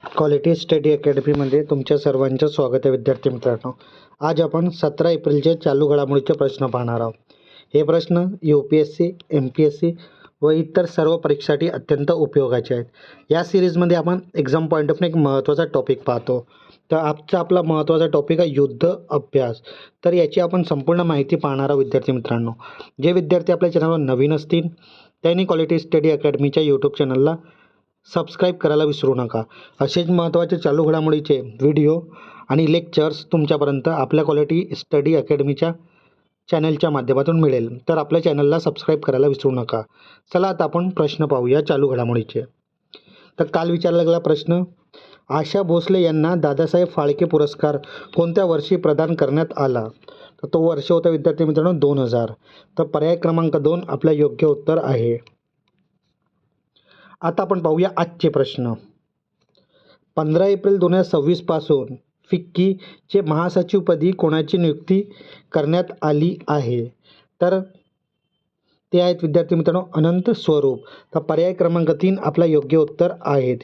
Quality study अकॅडमीमध्ये तुमच्या सर्वांचं स्वागत आहे विद्यार्थी मित्रांनो. आज आपण 17 एप्रिलचे चालू घडामोडीचे प्रश्न पाहणार आहोत. हे प्रश्न UPSC, MPSC व इतर सर्व परीक्षांसाठी अत्यंत उपयोगाचे आहेत. या सिरीजमध्ये आपण एक्झाम पॉईंट ऑफ एक महत्त्वाचा टॉपिक पाहतो. तर आजचा आपला महत्त्वाचा टॉपिक आहे युद्ध अभ्यास. तर याची आपण संपूर्ण माहिती पाहणार आहोत विद्यार्थी मित्रांनो. जे विद्यार्थी आपल्या चॅनलवर नवीन असतील त्यांनी क्वालिटी स्टडी अकॅडमीच्या यूट्यूब चॅनलला सबस्क्राईब करायला विसरू नका. असेच महत्त्वाचे चालू घडामोडीचे व्हिडिओ आणि लेक्चर्स तुमच्यापर्यंत आपल्या क्वालिटी स्टडी अकॅडमीच्या चॅनलच्या माध्यमातून मिळेल. तर आपल्या चॅनलला सबस्क्राईब करायला विसरू नका. चला आता आपण प्रश्न पाहूया चालू घडामोडीचे. तर काल विचारला गेला प्रश्न, आशा भोसले यांना दादासाहेब फाळके पुरस्कार कोणत्या वर्षी प्रदान करण्यात आला? तर तो वर्ष होता विद्यार्थी मित्रांनो 2000. तर पर्याय क्रमांक 2 आपलं योग्य उत्तर आहे. आता आपण पाहूया आजचे प्रश्न. 15 एप्रिल 2026 पासून फिक्कीचे महासचिवपदी कोणाची नियुक्ती करण्यात आली आहे? तर ते आहेत विद्यार्थी मित्रांनो अनंत स्वरूप. तर पर्याय क्रमांक 3 आपला योग्य उत्तर आहे.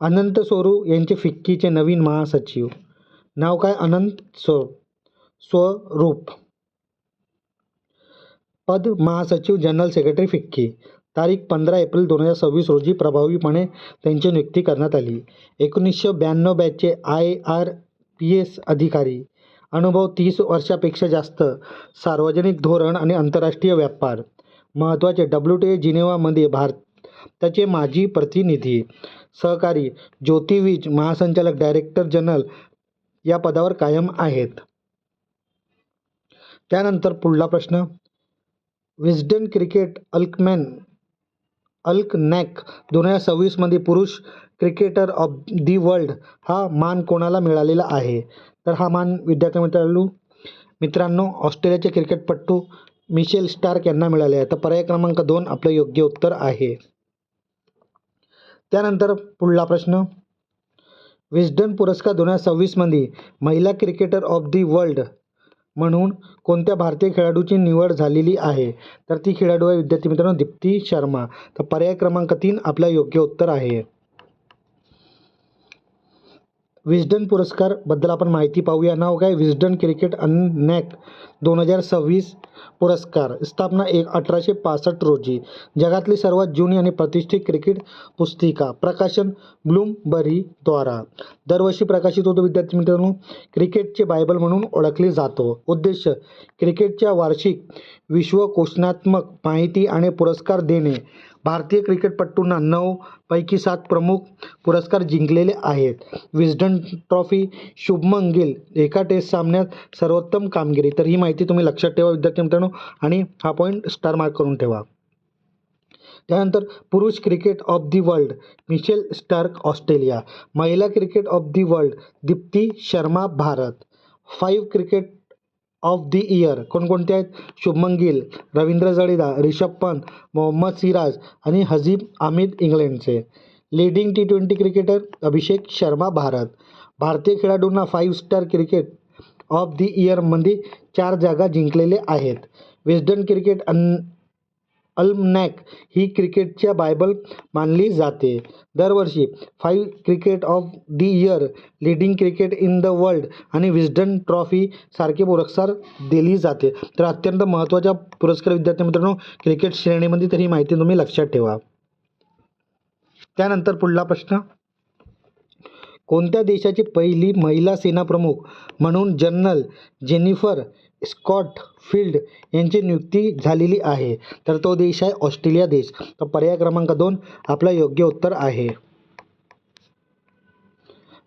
अनंत स्वरूप यांचे फिक्कीचे नवीन महासचिव नाव काय? अनंत स्वरूप. पद महासचिव जनरल सेक्रेटरी फिक्की. तारीख 15 एप्रिल 2026 रोजी प्रभावीपणे त्यांची नियुक्ती करण्यात आली. 1992 बॅचचे IRPS अधिकारी. अनुभव 30 वर्षापेक्षा जास्त. सार्वजनिक धोरण आणि आंतरराष्ट्रीय व्यापार. महत्त्वाचे WTA जिनेवामध्ये भारताचे माजी प्रतिनिधी. सहकारी ज्योतिर्विज महासंचालक डायरेक्टर जनरल या पदावर कायम आहेत. त्यानंतर पुढला प्रश्न, विस्डन क्रिकेट अल्कनॅक 2026 मध्ये पुरुष क्रिकेटर ऑफ दी वर्ल्ड हा मान कोणाला मिळालेला आहे? तर हा मान विद्यार्थी मित्रांनो ऑस्ट्रेलियाचे क्रिकेटपटू मिशेल स्टार्क यांना मिळाले आहे. तर पर्याय क्रमांक 2 आपलं योग्य उत्तर आहे. त्यानंतर पुढला प्रश्न, विस्डन पुरस्कार 2026 मध्ये महिला क्रिकेटर ऑफ दी वर्ल्ड म्हणून कोणत्या भारतीय खेळाडूची निवड झालेली आहे? तर ती खेळाडू आहे विद्यार्थी मित्रांनो दीप्ती शर्मा. तर पर्याय क्रमांक 3 आपलं योग्य उत्तर आहे. विस्डन पुरस्कार बद्दल आपण माहिती पाहूया. नाव काय? विस्डन क्रिकेट अल्कनॅक 2026 पुरस्कार. स्थापना 1865 रोजी. जगातली सर्वात जुनी आणि प्रतिष्ठित क्रिकेट पुस्तिका. प्रकाशन ब्लूमबरीद्वारा. दरवर्षी प्रकाशित होतो विद्यार्थी मित्रांनो. क्रिकेटचे बायबल म्हणून ओळखले जातो. उद्देश क्रिकेटच्या वार्षिक विश्वकोशात्मक माहिती आणि पुरस्कार देणे. भारतीय क्रिकेटपटूंना 9 पैकी 7 प्रमुख पुरस्कार जिंकलेले आहेत. विस्डन ट्रॉफी, शुभमन गिल एका टेस्ट सामन्यात सर्वोत्तम कामगिरी. तर ही माहिती तुम्ही लक्षात ठेवा विद्यार्थी मित्रांनो आणि हा पॉईंट स्टार मार्क करून ठेवा. त्यानंतर पुरुष cricket of the world Mitchell Starc Australia. महिला cricket of the world Deepti Sharma Bharat. 5 cricket of the year कोणकोणते आहेत? शुभमन गिल, रवींद्र जडेजा, रिषभ पंत, मोहम्मद सिराज आणि हजीब अहमद इंग्लंडचे. Leading T20 cricketer Abhishek Sharma Bharat. भारतीय खेळाडूंना 5 स्टार क्रिकेट ऑफ दी इयरमध्ये 4 जागा जिंकलेले आहेत. विस्डन क्रिकेट अल्कनॅक ही क्रिकेटच्या बायबल मानली जाते. दरवर्षी 5 cricket of the year, leading cricket in the world आणि विस्डन ट्रॉफी सारखे पुरस्कार दिली जाते. तर अत्यंत महत्त्वाचा पुरस्कार विद्यार्थी मित्रांनो क्रिकेट श्रेणीमध्ये. तर ही माहिती तुम्ही लक्षात ठेवा. त्यानंतर पुढला प्रश्न, कोणत्या देशाची पहिली महिला सेनाप्रमुख म्हणून जनरल जेनिफर स्कॉटफिल्ड यांची नियुक्ती झालेली आहे? तर तो देश आहे ऑस्ट्रेलिया देश. तर पर्याय क्रमांक 2 आपलं योग्य उत्तर आहे.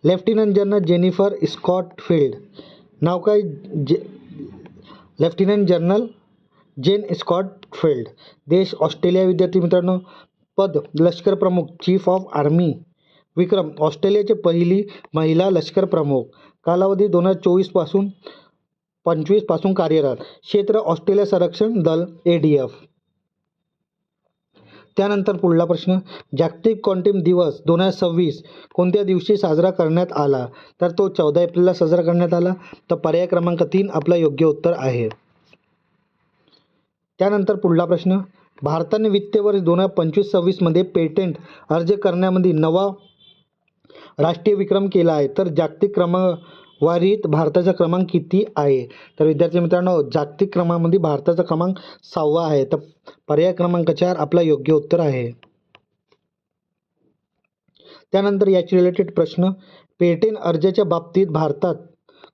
Lieutenant general Jennifer Scottfield. नाव काय? Lieutenant general Jane Scottfield. देश ऑस्ट्रेलिया विद्यार्थी मित्रांनो. पद लष्कर प्रमुख, चीफ ऑफ आर्मी. विक्रम ऑस्ट्रेलियाची पहिली महिला लष्कर प्रमुख. कालावधी 2024 पासून 25 पासून कार्यरत. क्षेत्र ऑस्ट्रेलिया संरक्षण दल ADF. त्यानंतर पुढला प्रश्न, जागतिक क्वांटम दिवस 2026 कोणत्या दिवशी साजरा करण्यात आला? तर तो 14 एप्रिलला साजरा करण्यात आला. तर पर्याय क्रमांक 3 आपलं योग्य उत्तर आहे. त्यानंतर पुढला प्रश्न, भारताने वित्तीय वर्ष 2025-26 पेटेंट अर्ज करण्यामध्ये नवा राष्ट्रीय विक्रम केला आहे. तर जागतिक क्रमवारीत भारताचा क्रमांक किती आहे? तर विद्यार्थी मित्रांनो, जागतिक क्रमांकामध्ये भारताचा क्रमांक 6वा आहे. तर पर्याय क्रमांक 4 आपला योग्य उत्तर आहे. त्यानंतर याची रिलेटेड प्रश्न, पेटेंट अर्जाच्या बाबतीत भारतात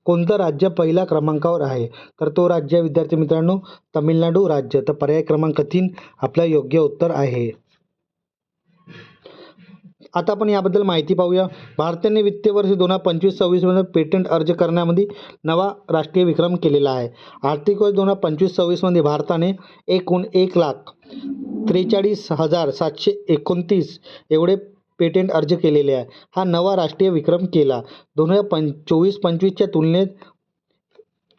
कोणतं राज्य पहिल्या क्रमांकावर आहे? तर तो राज्य आहे विद्यार्थी मित्रांनो तामिळनाडू राज्य. तर पर्याय क्रमांक 3 आपला योग्य उत्तर आहे. आता आपण याबद्दल माहिती पाहूया. भारताने वित्तीय वर्ष 2025-26 पेटेंट अर्ज करण्यामध्ये नवा राष्ट्रीय विक्रम केलेला आहे. आर्थिक वर्ष 2025-26 भारताने एकूण 1,43,729 एवढे पेटेंट अर्ज केलेले आहे. हा नवा राष्ट्रीय विक्रम केला. 2024-25च्या तुलनेत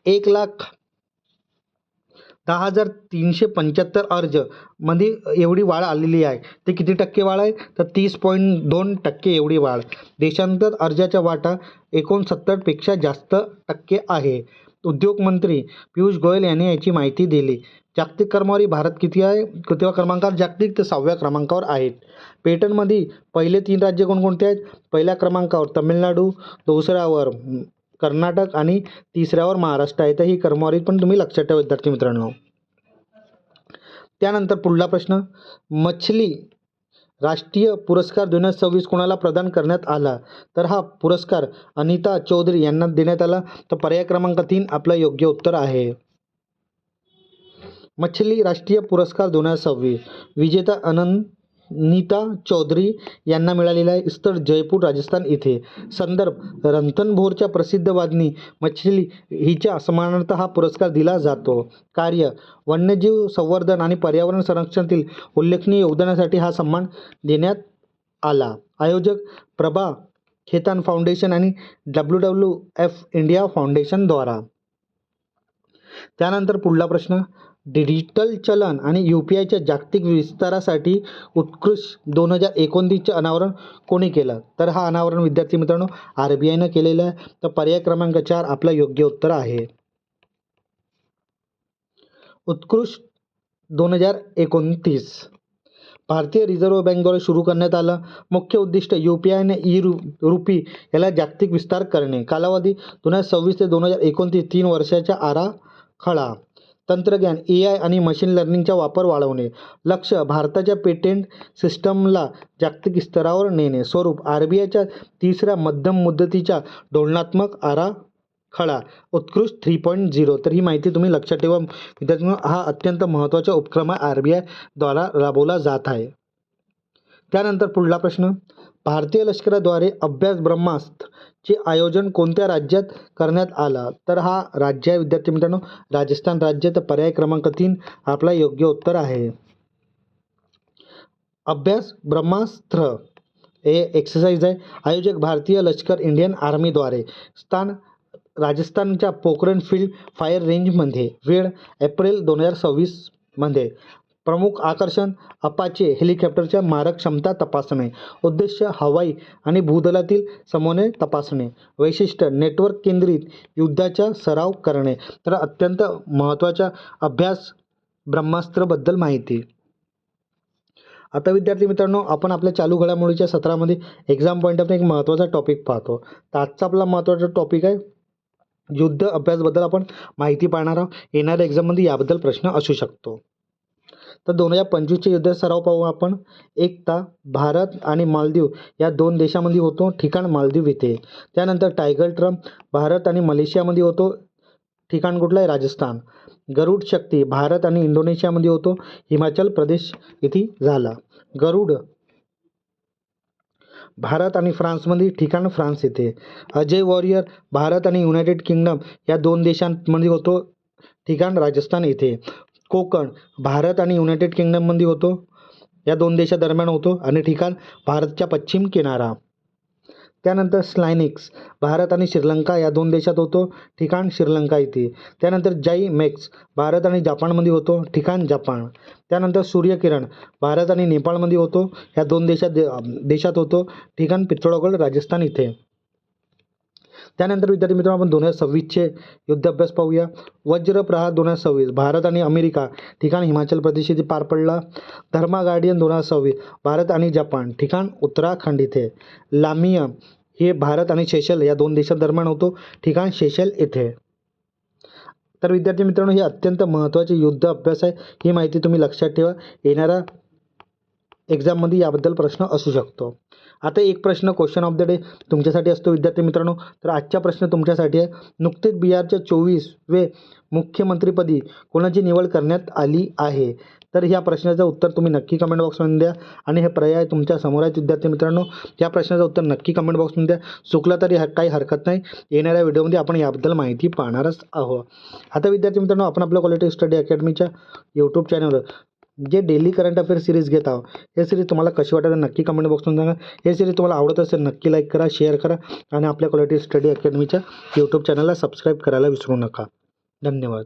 1,10,375 अर्ज मध्ये एवढी वाढ आलेली आहे. ते किती टक्के वाढ आहे? तर 30.2% एवढी वाढ. देशांतर अर्जाच्या वाटा 69पेक्षा जास्त टक्के आहे. उद्योग मंत्री पियुष गोयल यांनी याची माहिती दिली. जागतिक क्रमवारी भारत किती आहे? कितव्या क्रमांकावर जागतिक? तर 6व्या क्रमांकावर आहेत. पेटंटमध्ये पहिले 3 राज्य कोणकोणते आहेत? पहिल्या क्रमांकावर तामिळनाडू, दुसऱ्यावर कर्नाटक आणि तिसऱ्यावर महाराष्ट्र आहे. तर ही क्रमवारी पण तुम्ही लक्षात ठेवा विद्यार्थी मित्रांनो. त्यानंतर पुढला प्रश्न, मछली राष्ट्रीय पुरस्कार 2026 कोणाला प्रदान करण्यात आला? तर हा पुरस्कार अनिता चौधरी यांना देण्यात आला. तर पर्याय क्रमांक 3 आपलं योग्य उत्तर आहे. मछली राष्ट्रीय पुरस्कार 2026 विजेता अनिता चौधरी यांना मिळालेला आहे. स्थळ जयपूर राजस्थान इथे. संदर्भ रणथंभोरच्या प्रसिद्ध वादनी मछली हिच्या सन्मानार्थ हा पुरस्कार दिला जातो. कार्य वन्यजीव संवर्धन आणि पर्यावरण संरक्षणातील उल्लेखनीय योगदानासाठी हा सन्मान देण्यात आला. आयोजक प्रभा खेतान फाउंडेशन आणि WWF इंडिया फाउंडेशन द्वारा. त्यानंतर पुढला प्रश्न, डिजिटल चलन आणि UPIच्या जागतिक विस्तारासाठी उत्कृष्ट 2029चे अनावरण कोणी केलं? तर हा अनावरण विद्यार्थी मित्रांनो RBIनं केलेलं आहे. तर पर्याय क्रमांक 4 आपलं योग्य उत्तर आहे. उत्कृष्ट 2029 भारतीय रिझर्व्ह बँकेद्वारे सुरू करण्यात आलं. मुख्य उद्दिष्ट UPI आणि ई-रुपी याला जागतिक विस्तार करणे. कालावधी 2026 ते 2029 3 वर्षाचा आराखडा. तंत्रज्ञान AI आणि मशीन लर्निंगचा वापर वाढवणे. लक्ष भारताच्या पेटेंट सिस्टमला जागतिक स्तरावर नेणे. स्वरूप RBIच्या तिसऱ्या मध्यम मुदतीच्या धोरणात्मक आराखडा. उत्कृष्ट 3.0. तर ही माहिती तुम्ही लक्षात ठेवा विद्यार्थ्यांनो. हा अत्यंत महत्त्वाचा उपक्रम RBI द्वारा राबवला जात आहे. त्यानंतर पुढला प्रश्न, भारतीय लष्कराद्वारे अभ्यास ब्रह्मास्त्रचे आयोजन कोणत्या राज्यात करण्यात आलं? तर हा राज्य आहे विद्यार्थी मित्रांनो राजस्थान राज्य. तर पर्याय क्रमांक 3 आपला योग्य उत्तर आहे. अभ्यास ब्रह्मास्त्र हे एक्सरसाइज आहे. आयोजक भारतीय लष्कर इंडियन आर्मीद्वारे. स्थान राजस्थानच्या पोखरण फील्ड फायर रेंजमध्ये. वेळ एप्रिल 2026 मध्ये. प्रमुख आकर्षण अपाचे हेलिकॉप्टरच्या मारक क्षमता तपासणे. उद्देश हवाई आणि भूदलातील समन्वय तपासणे. वैशिष्ट्य नेटवर्क केंद्रित युद्धाचा सराव करणे. तर अत्यंत महत्त्वाच्या अभ्यास ब्रह्मास्त्रबद्दल माहिती. आता विद्यार्थी मित्रांनो आपण आपल्या चालू घडामोडीच्या सत्रामध्ये एक्झाम पॉईंट ऑफ एक महत्त्वाचा टॉपिक पाहतो. तर आजचा आपला महत्त्वाचा टॉपिक आहे युद्ध अभ्यासबद्दल आपण माहिती पाहणार आहोत. येणाऱ्या एक्झाममध्ये याबद्दल प्रश्न असू शकतो. तर 2025चे युद्ध सराव पाहू आपण. एकता भारत आणि मालदीव या 2 देशांमध्ये होतो. ठिकाण मालदीव इथे. त्यानंतर टायगर ट्रम्प भारत आणि मलेशियामध्ये होतो. ठिकाण कुठलं आहे? राजस्थान. गरुड शक्ती भारत आणि इंडोनेशियामध्ये होतो. हिमाचल प्रदेश इथे झाला. गरुड भारत आणि फ्रान्समध्ये. ठिकाण फ्रान्स येथे. अजय वॉरियर भारत आणि युनायटेड किंगडम या 2 देशांमध्ये होतो. ठिकाण राजस्थान येथे. कोकण भारत आणि युनायटेड किंगडममध्ये होतो. या 2 देशादरम्यान होतो आणि ठिकाण भारतच्या पश्चिम किनारा. त्यानंतर स्लायनिक्स भारत आणि श्रीलंका या 2 देशात होतो. ठिकाण श्रीलंका येथे. त्यानंतर जाईमेक्स भारत आणि जपानमध्ये होतो. ठिकाण जपान. त्यानंतर सूर्यकिरण भारत आणि नेपाळमध्ये होतो. या 2 देशात होतो. ठिकाण पित्तोडगड राजस्थान इथे. त्यानंतर विद्यार्थी मित्रांनो आपण 2026चे युद्धाभ्यास पाहूया. वज्र प्रहार 2026 भारत आणि अमेरिका ठिकाण हिमाचल प्रदेश येथे पार पडला. धर्मा गार्डियन 2026 भारत आणि जपान ठिकाण उत्तराखंड इथे. लामिया हे भारत आणि सेशल या 2 देशांदरम्यान होतो, ठिकाण सेशल येथे. तर विद्यार्थी मित्रांनो हे अत्यंत महत्त्वाचे युद्ध अभ्यास आहे. ही माहिती तुम्ही लक्षात ठेवा. येणाऱ्या एक्झाममध्ये याबद्दल प्रश्न असू शकतो. आता एक प्रश्न क्वेश्चन ऑफ द डे तुमच्यासाठी असतो विद्यार्थी मित्रांनो. तर आजचा प्रश्न तुमच्यासाठी आहे. नुकतेच बिहारच्या 24वे मुख्यमंत्रीपदी कोणाची निवड करण्यात आली आहे? तर ह्या प्रश्नाचं उत्तर तुम्ही नक्की कमेंट बॉक्समध्ये द्या. आणि हे पर्याय तुमच्या समोर आहेत विद्यार्थी मित्रांनो. या प्रश्नाचं उत्तर नक्की कमेंट बॉक्समध्ये द्या. चुकलं तरी काही हरकत नाही. येणाऱ्या व्हिडिओमध्ये आपण याबद्दल माहिती पाहणारच आहोत. आता विद्यार्थी मित्रांनो आपण आपल्या क्वालिटी स्टडी अकॅडमीच्या यूट्यूब चॅनलवर जे डेली करंट अफेअर सिरीज घेत आहोत, हे सिरीज तुम्हाला कशी वाटत नक्की कमेंट बॉक्समध्ये सांगा. हे सिरीज तुम्हाला आवडत असेल नक्की लाईक करा, शेअर करा आणि आपल्या क्वालिटी स्टडी अकॅडमीच्या यूट्यूब चॅनलला सबस्क्राईब करायला विसरू नका. धन्यवाद.